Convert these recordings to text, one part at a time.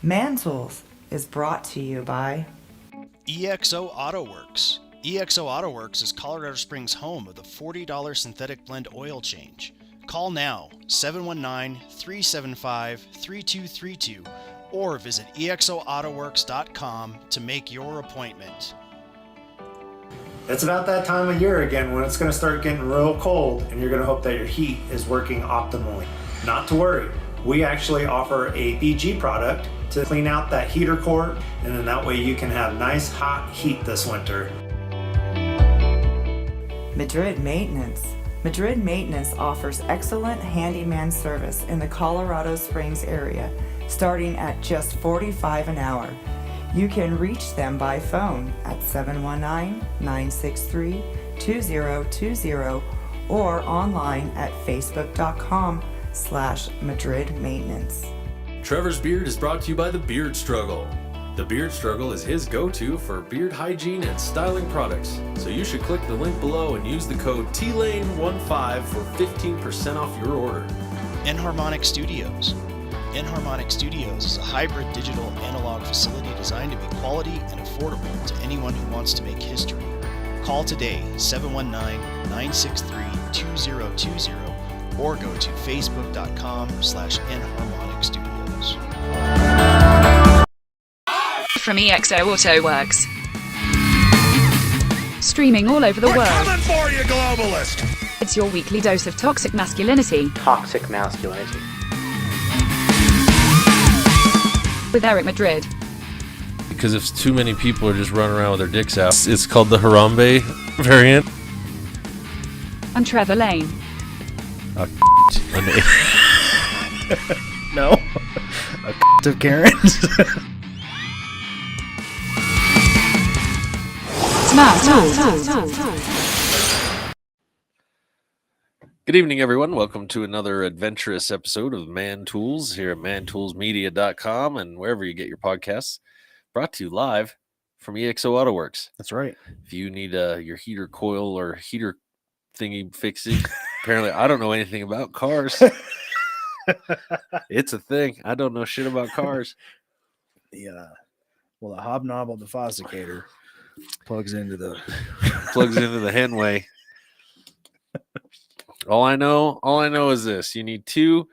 Man Tools is brought to you by EXO Auto Works. EXO Auto Works is Colorado Springs' home of the $40 synthetic blend oil change. Call now 719-375-3232 or visit exoautoworks.com to make your appointment. It's about that time of year again when it's going to start getting real cold and you're going to hope that your heat is working optimally. Not to worry, we actually offer a BG product to clean out that heater core, and then that way you can have nice hot heat this winter. Madrid Maintenance. Madrid Maintenance offers excellent handyman service in the Colorado Springs area, starting at just $45 an hour. You can reach them by phone at 719-963-2020 or online at facebook.com/Madrid Maintenance. Trevor's Beard is brought to you by The Beard Struggle. The Beard Struggle is his go-to for beard hygiene and styling products, so you should click the link below and use the code TLANE15 for 15% off your order. Enharmonic Studios. Enharmonic Studios is a hybrid digital analog facility designed to be quality and affordable to anyone who wants to make history. Call today 719-963-2020 or go to facebook.com/Enharmonic Studios. From EXO Auto Works. Streaming all over the world. Coming for you, globalist! It's your weekly dose of toxic masculinity. Toxic masculinity. With Eric Madrid. Because if too many people are just running around with their dicks out, it's called the Harambe variant. And Trevor Lane. No. A of Karens. Good evening, everyone. Welcome to another adventurous episode of Man Tools here at mantoolsmedia.com and wherever you get your podcasts. Brought to you live from EXO Auto Works. That's right. If you need your heater coil or heater thingy fixing, apparently I don't know anything about cars. It's a thing. I don't know shit about cars. The hobnob of the Fossicator plugs into the Henway. All I know is this: you need two.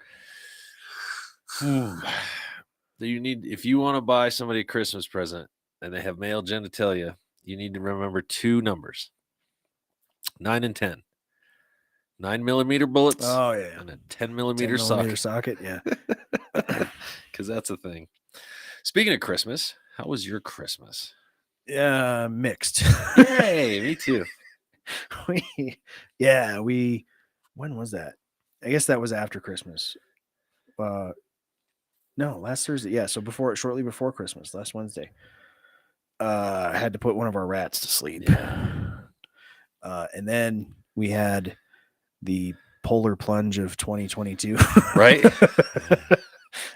If you want to buy somebody a Christmas present and they have male genitalia, you need to remember two numbers: 9 and 10. 9mm bullets. Oh yeah, and a 10mm socket. Yeah, because that's a thing. Speaking of Christmas, how was your Christmas? Yeah, mixed. Hey, me too. When was that? I guess that was after Christmas. No, last Thursday. Yeah, so shortly before Christmas, last Wednesday. I had to put one of our rats to sleep. Yeah. And then we had the polar plunge of 2022. Right.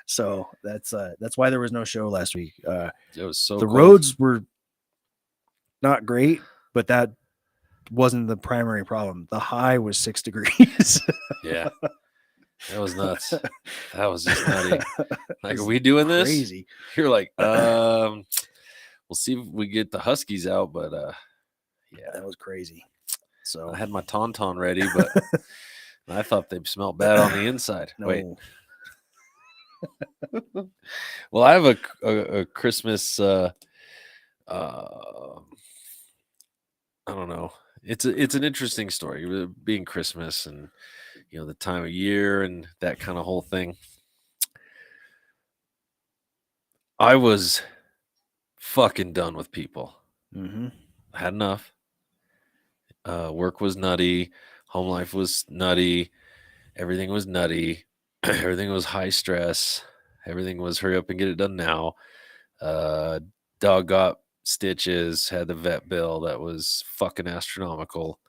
So that's why there was no show last week. It was so the cold. roads were not great, but that wasn't the primary problem. The high was 6 degrees. Yeah. That was nuts. That was just nutty. Like, are we doing this? Crazy. You're like, we'll see if we get the Huskies out, but yeah, that was crazy. So I had my tauntaun ready, but I thought they smelled bad on the inside. No. Wait. Well, I have a Christmas I don't know. It's an interesting story, being Christmas and the time of year and that kind of whole thing. I was fucking done with people. Mm-hmm. I had enough. Work was nutty. Home life was nutty. Everything was nutty. Everything was high stress. Everything was hurry up and get it done now. Dog got stitches, had the vet bill that was fucking astronomical.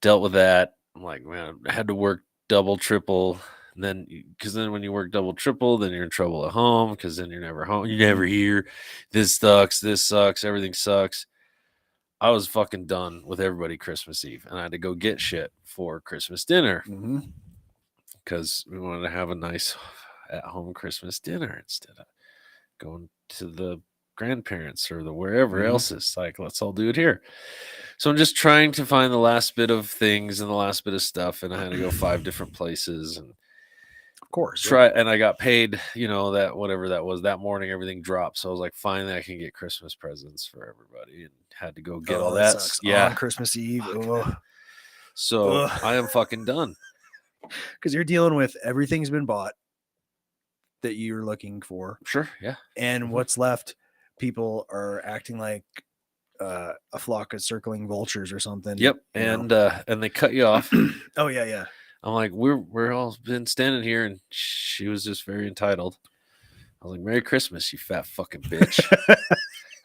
Dealt with that. I'm like, man, I had to work double, triple. And then, because then when you work double, triple, then you're in trouble at home because then you're never home. You never hear this sucks, everything sucks. I was fucking done with everybody Christmas Eve, and I had to go get shit for Christmas dinner because we wanted to have a nice at-home Christmas dinner instead of going to the grandparents or the wherever Mhm. else. It's like, let's all do it here. So I'm just trying to find the last bit of things and the last bit of stuff, and I had to go 5 different places and Of course. yeah. try. And I got paid, that whatever that was that morning, everything dropped. So I was like, finally, I can get Christmas presents for everybody, and had to go get all that. Sucks. Yeah. On Christmas Eve. So Ugh. I am fucking done. Because you're dealing with everything's been bought that you're looking for. Sure. Yeah. And what's left, people are acting like a flock of circling vultures or something. Yep. you And know. and they cut you off. Oh yeah. I'm like, we're all been standing here, and she was just very entitled. I was like, Merry Christmas, you fat fucking bitch.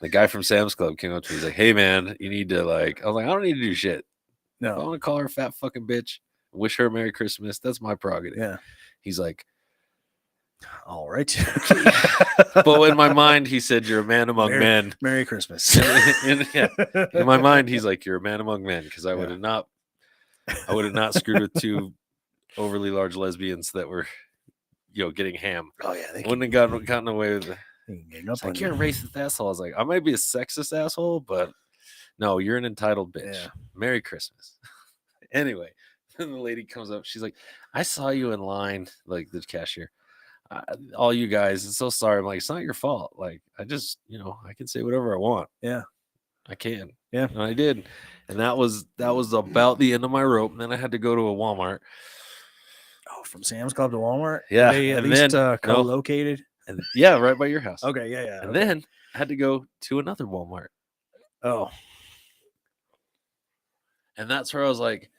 The guy from Sam's Club came up to me. He's like, hey man, you need to I was like, I don't need to do shit. If I No. want to call her a fat fucking bitch, wish her a Merry Christmas, that's my prerogative. Yeah. He's like, All right. but in my mind, he said, you're a man among men. Merry Christmas. In my mind, he's like, you're a man among men, because I would have not screwed with 2 overly large lesbians that were, getting ham. Oh yeah. They Wouldn't have gotten away with it. can gang up It's on like, you're a you. racist asshole. I was like, I might be a sexist asshole, but no, you're an entitled bitch. Yeah. Merry Christmas. Anyway, then the lady comes up. She's like, I saw you in line, like the cashier. All you guys, I'm so sorry. I'm like, it's not your fault. Like, I just, I can say whatever I want. Yeah. I can. Yeah. And I did. And that was about the end of my rope. And then I had to go to a Walmart. Oh, from Sam's Club to Walmart. Yeah, Are they at and least then- co-located. And yeah, right by your house. Okay. Yeah. And then I had to go to another Walmart. Oh. And that's where I was like,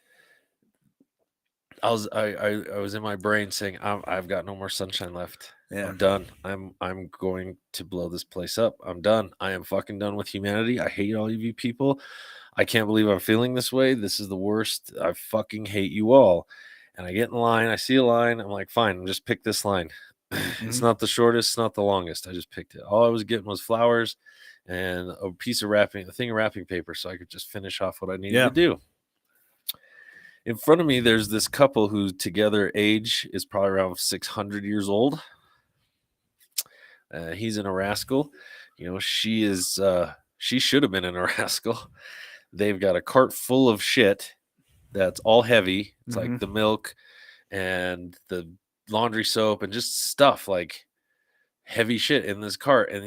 I was in my brain saying, I've got no more sunshine left. Yeah. I'm done. I'm going to blow this place up. I'm done. I am fucking done with humanity. I hate all of you people. I can't believe I'm feeling this way. This is the worst. I fucking hate you all. And I get in line. I see a line. I'm like, fine, I'll just pick this line. It's not the shortest. It's not the longest. I just picked it. All I was getting was flowers and a thing of wrapping paper, so I could just finish off what I needed to do. In front of me, there's this couple who together age is probably around 600 years old. He's in a rascal. She should have been in a rascal. They've got a cart full of shit that's all heavy. It's like the milk and the laundry soap and just stuff, like heavy shit in this cart. And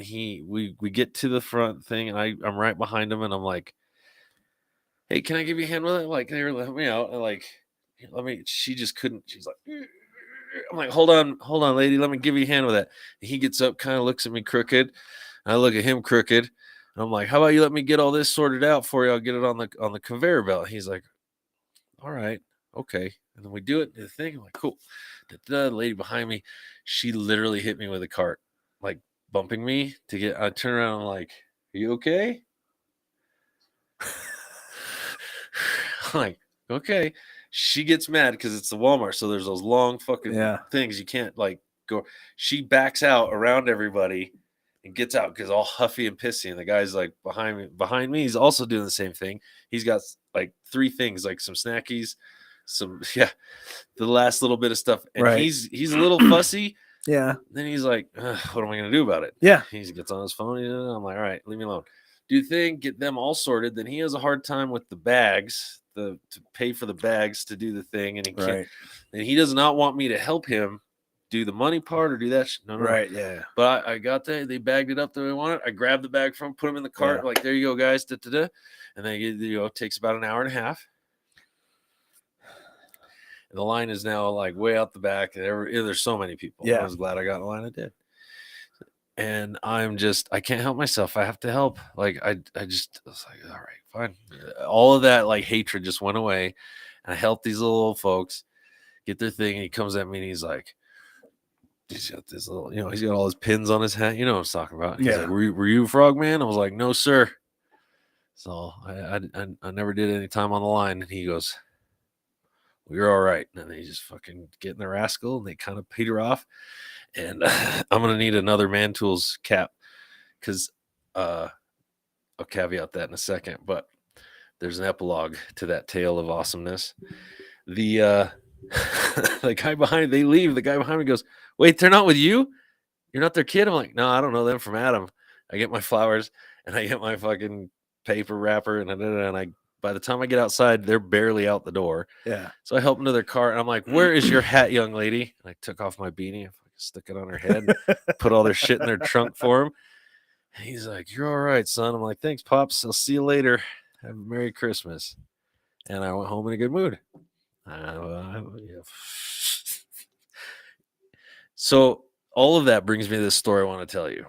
we get to the front thing, and I'm right behind him, and I'm like, hey, can I give you a hand with it? Like, they were letting me out. And like, she just couldn't. She's like, I'm like, hold on, lady. Let me give you a hand with that. And he gets up, kind of looks at me crooked. And I look at him crooked. And I'm like, how about you let me get all this sorted out for you? I'll get it on the conveyor belt. And he's like, all right, okay. And then we do it. The thing. I'm like, cool. The lady behind me, she literally hit me with a cart, like bumping me to get. I turn around. I'm like, are you okay? I'm like, okay. She gets mad because it's the Walmart, so there's those long fucking things you can't like go. She backs out around everybody and gets out because all huffy and pissy. And the guy's like behind me, he's also doing the same thing. He's got like 3 things, like some snackies, the last little bit of stuff, and he's a little fussy. Yeah. Then he's like, what am I gonna do about it? Yeah. He gets on his phone. I'm like, all right, leave me alone. Do the thing, get them all sorted. Then he has a hard time with the bags, to pay for the bags to do the thing, and he can't. And he does not want me to help him do the money part or do that. No. Right. Yeah. But I got that. They bagged it up the way I wanted. I grabbed the bag from, put them in the cart. Like, there you go, guys. And then it takes about an hour and a half. And the line is now like way out the back. There's so many people. Yeah. I was glad I got in the line. I did. And I can't help myself. I have to help. Like, I was like, all right, fine. All of that like hatred just went away. And I helped these little old folks get their thing. And he comes at me and he's like, he's got this little, he's got all his pins on his hat. You know what I'm talking about. He's like, were you a frogman? I was like, no, sir. So I never did any time on the line. And he goes, well, you're all right. And then he just fucking get in the rascal, and they kind of peter off. And I'm going to need another Man Tools cap, because I'll caveat that in a second, but there's an epilogue to that tale of awesomeness. The guy behind, they leave. The guy behind me goes, wait, they're not with you? you're not their kid? I'm like, no, I don't know them from Adam. I get my flowers and I get my fucking paper wrapper and by the time I get outside, they're barely out the door. Yeah. So I help them to their car and I'm like, where is your hat, young lady? And I took off my beanie and stuck it on her head and put all their shit in their trunk for him. And he's like, you're all right, son. I'm like, thanks, Pops. I'll see you later. Have a Merry Christmas. And I went home in a good mood. Yeah. So all of that brings me to this story I want to tell you.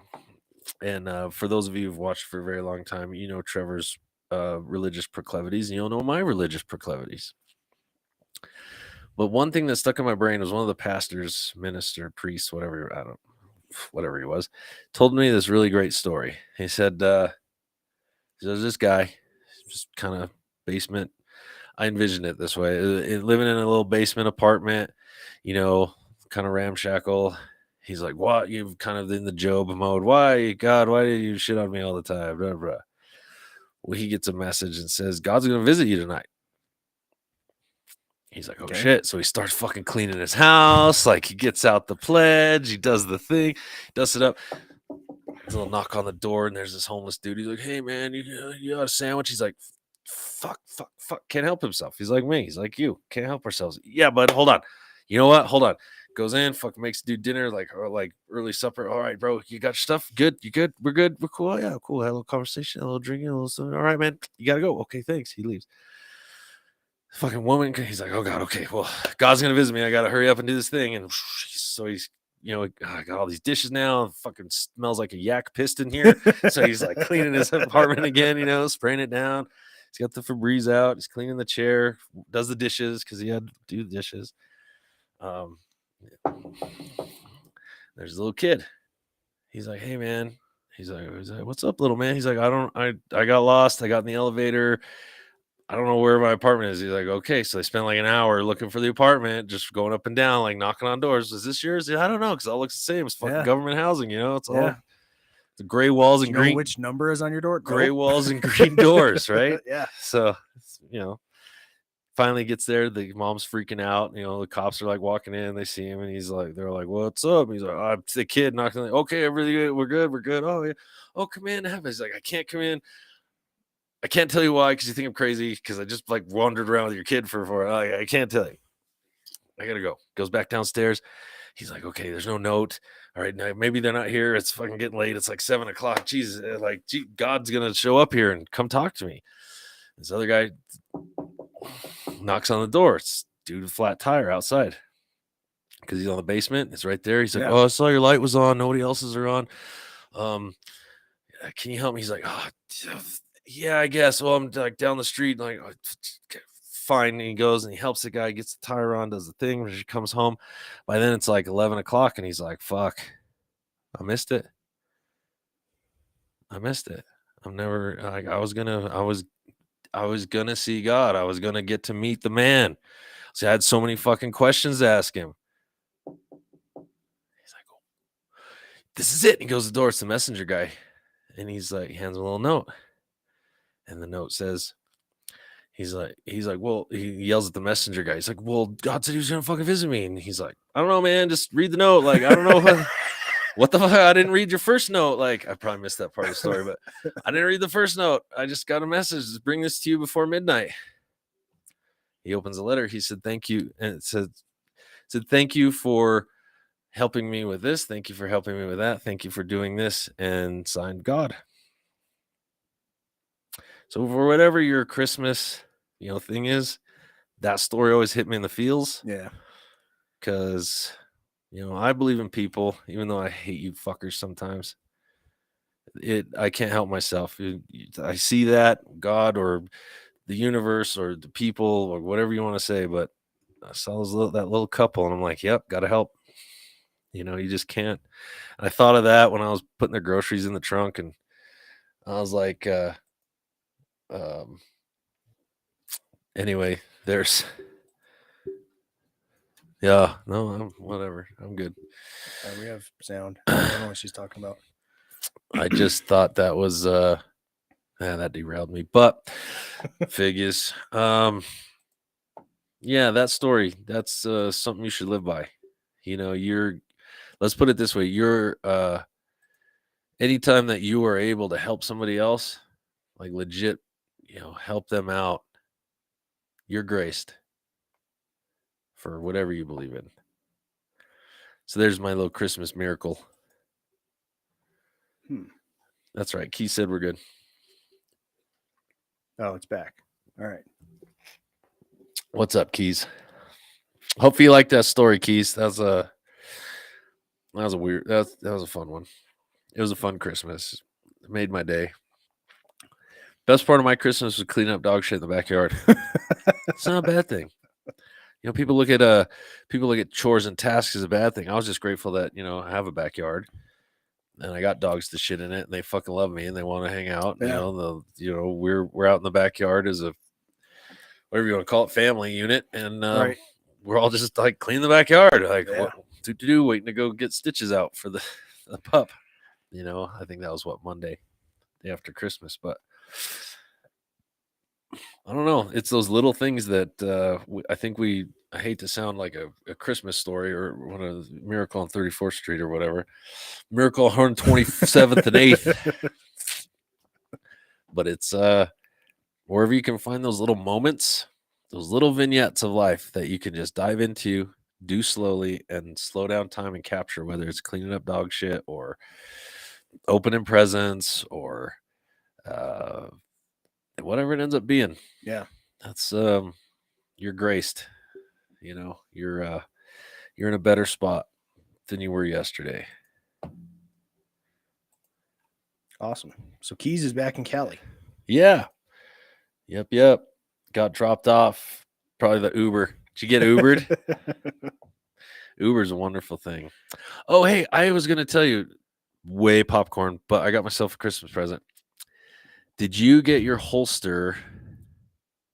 And for those of you who've watched for a very long time, you know Trevor's religious proclivities, and you'll know my religious proclivities. But one thing that stuck in my brain was one of the pastors, minister, priest, whatever he was, told me this really great story. He said, there's this guy, just kind of basement. I envisioned it this way, living in a little basement apartment, you know, kind of ramshackle. He's like, what? You've kind of in the Job mode. Why, God, why do you shit on me all the time? Blah, blah. Well, he gets a message and says, God's going to visit you tonight. He's like, oh, shit. So he starts fucking cleaning his house. Like, he gets out the pledge. He does the thing. Does it up. There's a little knock on the door, and there's this homeless dude. He's like, hey, man, you got a sandwich? He's like, fuck. Can't help himself. He's like me. He's like you. Can't help ourselves. Yeah, but hold on. You know what? Hold on. Goes in, fucking makes dude dinner, like early supper. All right, bro, you got your stuff? Good? You good? We're good? We're cool? Yeah, cool. Had a little conversation, a little drinking, a little something. All right, man. You got to go. Okay, thanks. He leaves. Fucking woman, he's like, oh, God, okay, well, God's going to visit me. I got to hurry up and do this thing. And so he's, you know, I got all these dishes now. Fucking smells like a yak pissed in here. So he's like cleaning his apartment again, you know, spraying it down. He's got the Febreze out. He's cleaning the chair, does the dishes because he had to do the dishes. There's a little kid. He's like, hey, man. He's like, what's up, little man? He's like, I got lost. I got in the elevator. I don't know where my apartment is. He's like, okay. So they spent like an hour looking for the apartment, just going up and down, like knocking on doors. Is this yours? I don't know, because it all looks the same. It's fucking government housing, you know? It's all the gray walls and green. Which number is on your door? Gray walls and green doors, right? Yeah. So, you know, finally gets there. The mom's freaking out. You know, the cops are like walking in. They see him, and he's like, they're like, what's up? And he's like, oh, the kid knocking. Like, okay, everything good. We're good. Oh, yeah. Oh, come in. He's like, I can't come in. I can't tell you why, because you think I'm crazy, because I just like wandered around with your kid for I can't tell you. I gotta go. Goes back downstairs. He's like, okay, there's no note. All right, now maybe they're not here. It's fucking getting late. It's like 7:00. Jesus, like, God's gonna show up here and come talk to me. This other guy knocks on the door. It's dude with a flat tire outside, because he's on the basement. It's right there. He's like, oh, I saw your light was on. Nobody else's are on. Can you help me? He's like, oh, yeah, I guess. Well, I'm like down the street, like, fine. And he goes and he helps the guy, gets the tire on, does the thing. When she comes home, by then it's like 11:00, and he's like, fuck, I missed it. I'm never like, I was gonna see God. I was gonna get to meet the man. So I had so many fucking questions to ask him. He's like, oh, this is it. And he goes to the door. It's the messenger guy, and he's like, he hands him a little note. And the note says, he's like, well, he yells at the messenger guy. He's like, well, God said he was going to fucking visit me. And he's like, I don't know, man. Just read the note. Like, I don't know. What the fuck? I didn't read your first note. Like, I probably missed that part of the story, but I didn't read the first note. I just got a message. Just bring this to you before midnight. He opens the letter. He said, thank you. And it said, thank you for helping me with this. Thank you for helping me with that. Thank you for doing this. And signed, God. So for whatever your Christmas, thing is, that story always hit me in the feels. Yeah. Because, I believe in people, even though I hate you fuckers sometimes. I can't help myself. I see that, God or the universe or the people or whatever you want to say, but I saw that little couple and I'm like, yep, got to help. You just can't. And I thought of that when I was putting their groceries in the trunk, and I was like, anyway, whatever. I'm good. We have sound. I don't know what she's talking about. I just thought that was, that derailed me, but figures. Yeah, that story, that's something you should live by. let's put it this way. You're anytime that you are able to help somebody else, like legit, help them out, you're graced for whatever you believe in. So there's my little Christmas miracle. That's right. Keith said we're good. Oh, it's back. All right. What's up, Keys? Hopefully you liked that story, Keys. That was a fun one. It was a fun Christmas. It made my day. Best part of my Christmas was cleaning up dog shit in the backyard. It's not a bad thing. People look at chores and tasks as a bad thing. I was just grateful that, I have a backyard and I got dogs to shit in it and they fucking love me and they want to hang out. Yeah. We're out in the backyard as a, whatever you want to call it, family unit. And Right. we're all just like cleaning the backyard. Like Yeah. what to do, waiting to go get stitches out for the pup. I think that was Monday, day after Christmas, but I don't know. It's those little things that I hate to sound like a Christmas story or one of Miracle on 34th Street or whatever. Miracle on 27th and 8th. But it's wherever you can find those little moments, those little vignettes of life that you can just dive into, do slowly and slow down time and capture, whether it's cleaning up dog shit or opening presents or whatever it ends up being. Yeah. That's you're graced. You're in a better spot than you were yesterday. Awesome. So Keys is back in Cali. Yeah. Yep. Got dropped off. Probably the Uber. Did you get Ubered? Uber's a wonderful thing. Oh, hey, I was gonna tell you, way popcorn, but I got myself a Christmas present. Did you get your holster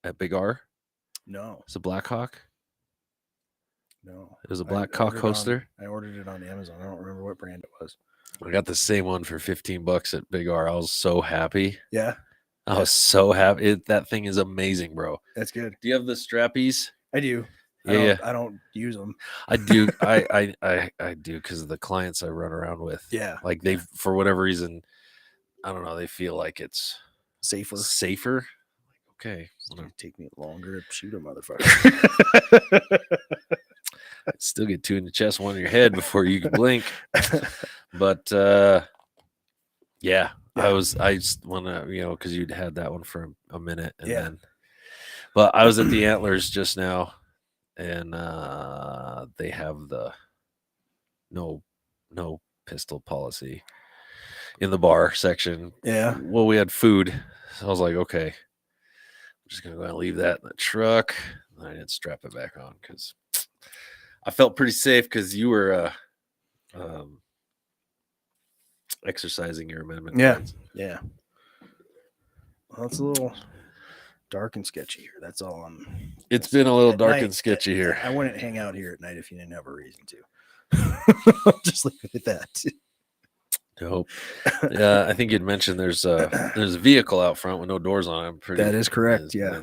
at Big R? No. It's a Black Hawk. No. It was a Black Hawk holster. I ordered it on Amazon. I don't remember what brand it was. I got the same one for $15 at Big R. I was so happy. Yeah. I was so happy. That thing is amazing, bro. That's good. Do you have the strappies? I do. Yeah. I don't use them. I do. I do because of the clients I run around with. Yeah. Like they, for whatever reason, I don't know. They feel like it's Safer. Okay. It's going to take me longer to shoot a motherfucker. Still get two in the chest, one in your head before you can blink. But yeah, I just want to, because you'd had that one for a minute. And then, but I was at the Antlers just now and they have the no pistol policy in the bar section. Yeah. Well, we had food. So I was like, okay, I'm just going to go and leave that in the truck. And I didn't strap it back on because I felt pretty safe because you were exercising your amendment. Yeah. Plans. Yeah. Well, it's a little dark and sketchy here. That's all It's been a little at dark night, and sketchy here. I wouldn't hang out here at night if you didn't have a reason to. Just leave it at that. Nope. I think you'd mentioned there's a vehicle out front with no doors on it. That is correct. Yeah.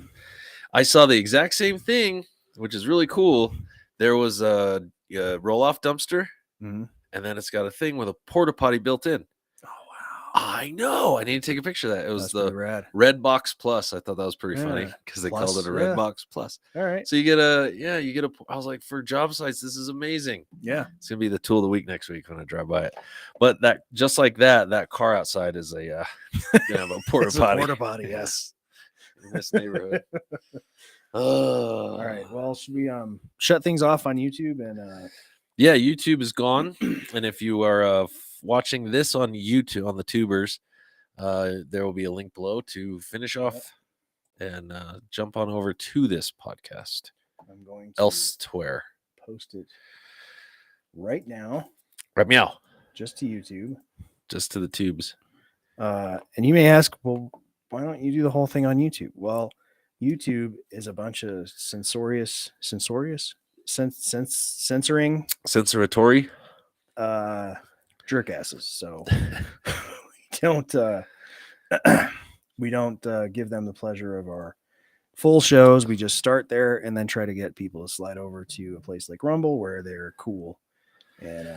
I saw the exact same thing, which is really cool. There was a roll-off dumpster, and then it's got a thing with a porta potty built in. Oh wow! I know. I need to take a picture of that. It was That's the Red Box Plus. I thought that was pretty funny because they called it a Red Box Plus. All right. So you get a. I was like, for job sites, this is amazing. Yeah. It's gonna be the tool of the week next week when I drive by it. But that just like that car outside is a gonna have a porta potty. Porta potty. Yes. In this neighborhood. All right. Well, should we shut things off on YouTube and yeah, YouTube is gone. And if you are watching this on YouTube on the tubers, there will be a link below to finish off and jump on over to this podcast. I'm going to elsewhere. Post it right now. Right meow. Just to YouTube. Just to the tubes. And you may ask, well, why don't you do the whole thing on YouTube? Well, YouTube is a bunch of censoratory jerkasses. So we don't give them the pleasure of our full shows. We just start there and then try to get people to slide over to a place like Rumble where they're cool and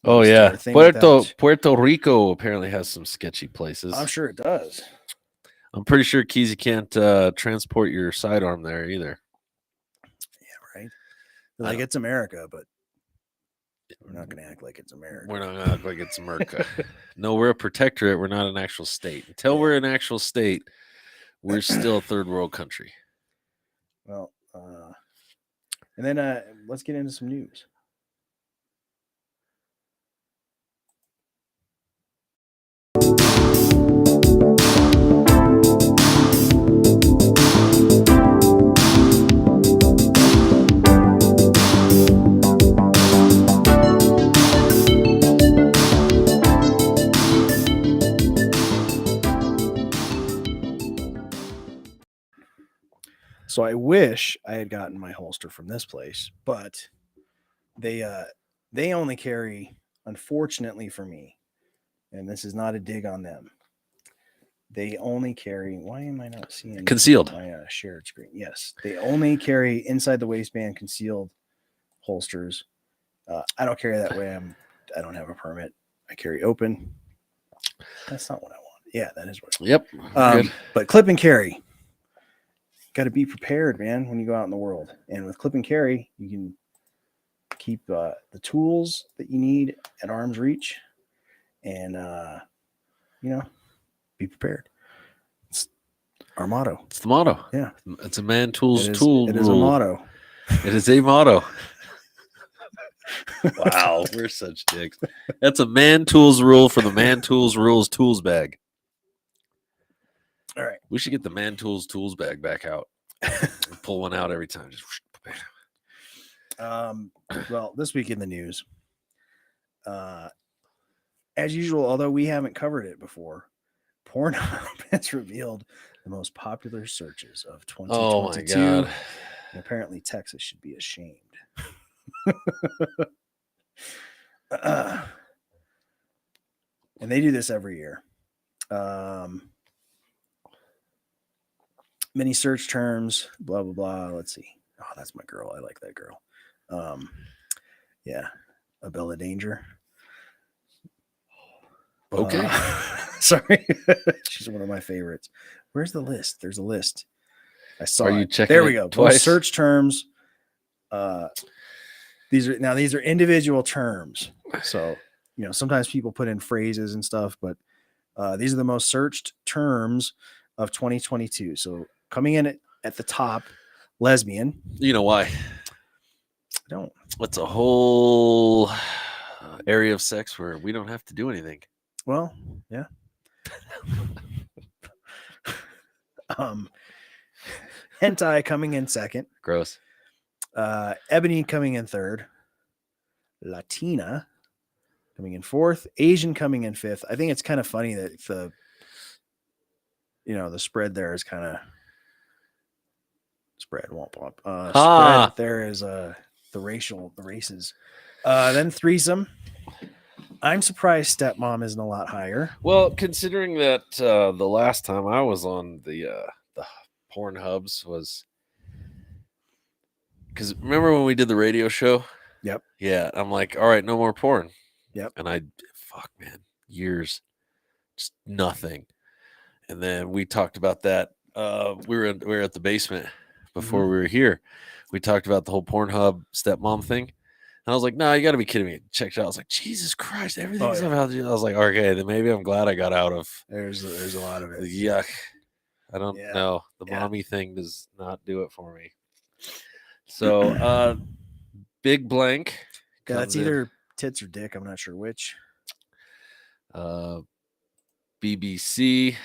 Oh Just yeah, a thing without- Puerto Rico apparently has some sketchy places. I'm sure it does. I'm pretty sure, Keys, you can't transport your sidearm there either. Yeah, right. Like it's America, but we're not going to act like it's America. We're not gonna act like it's America. No, we're a protectorate. We're not an actual state. Until we're an actual state, we're still a third world country. Well, and then let's get into some news. So I wish I had gotten my holster from this place, but they only carry, unfortunately for me, and this is not a dig on them. They only carry. Why am I not seeing Concealed. my shared screen? Yes, they only carry inside the waistband concealed holsters. I don't carry that way. I don't have a permit. I carry open. That's not what I want. Yeah, that is what I want. Yep. Good. But clip and carry. Got to be prepared, man, when you go out in the world. And with clip and carry, you can keep the tools that you need at arm's reach, and be prepared. It's our motto. It's the motto. Yeah, it's a man tools it is, tool. It is a rule. motto. It is a motto. Wow, we're such dicks. That's a man tools rule for the man tools rules tools bag. All right. We should get the man tools bag back out. Pull one out every time. Just well, this week in the news, as usual, although we haven't covered it before, Pornhub has revealed the most popular searches of 2022. Oh my god. And apparently Texas should be ashamed. And they do this every year. Many search terms, blah blah blah. Let's see. Oh, that's my girl. I like that girl. Yeah, Abella Danger. Okay. Sorry, she's one of my favorites. Where's the list? There's a list. I saw. Are you it. checking? There we it go. Twice? Most search terms. These are individual terms. So sometimes people put in phrases and stuff, but these are the most searched terms of 2022. So coming in at the top, lesbian. You know why? I don't. It's a whole area of sex where we don't have to do anything. Well, yeah. Hentai coming in second. Gross. Ebony coming in third. Latina coming in fourth. Asian coming in fifth. I think it's kind of funny that the spread there is kind of spread. Womp womp. Spread there is the races. Then threesome. I'm surprised stepmom isn't a lot higher. Well, considering that the last time I was on the Pornhubs was because remember when we did the radio show? Yep. Yeah, I'm like, all right, no more porn. Yep. And years, just nothing. And then we talked about that. We were at the basement before we were here. We talked about the whole Pornhub stepmom thing. And I was like, no, you got to be kidding me. Checked it out. I was like, Jesus Christ, everything's about you. I was like, okay, then maybe I'm glad I got out of. There's a lot of it. Yuck. I don't know. The Yeah. mommy thing does not do it for me. So, big blank. Yeah, that's either tits or dick. I'm not sure which. BBC.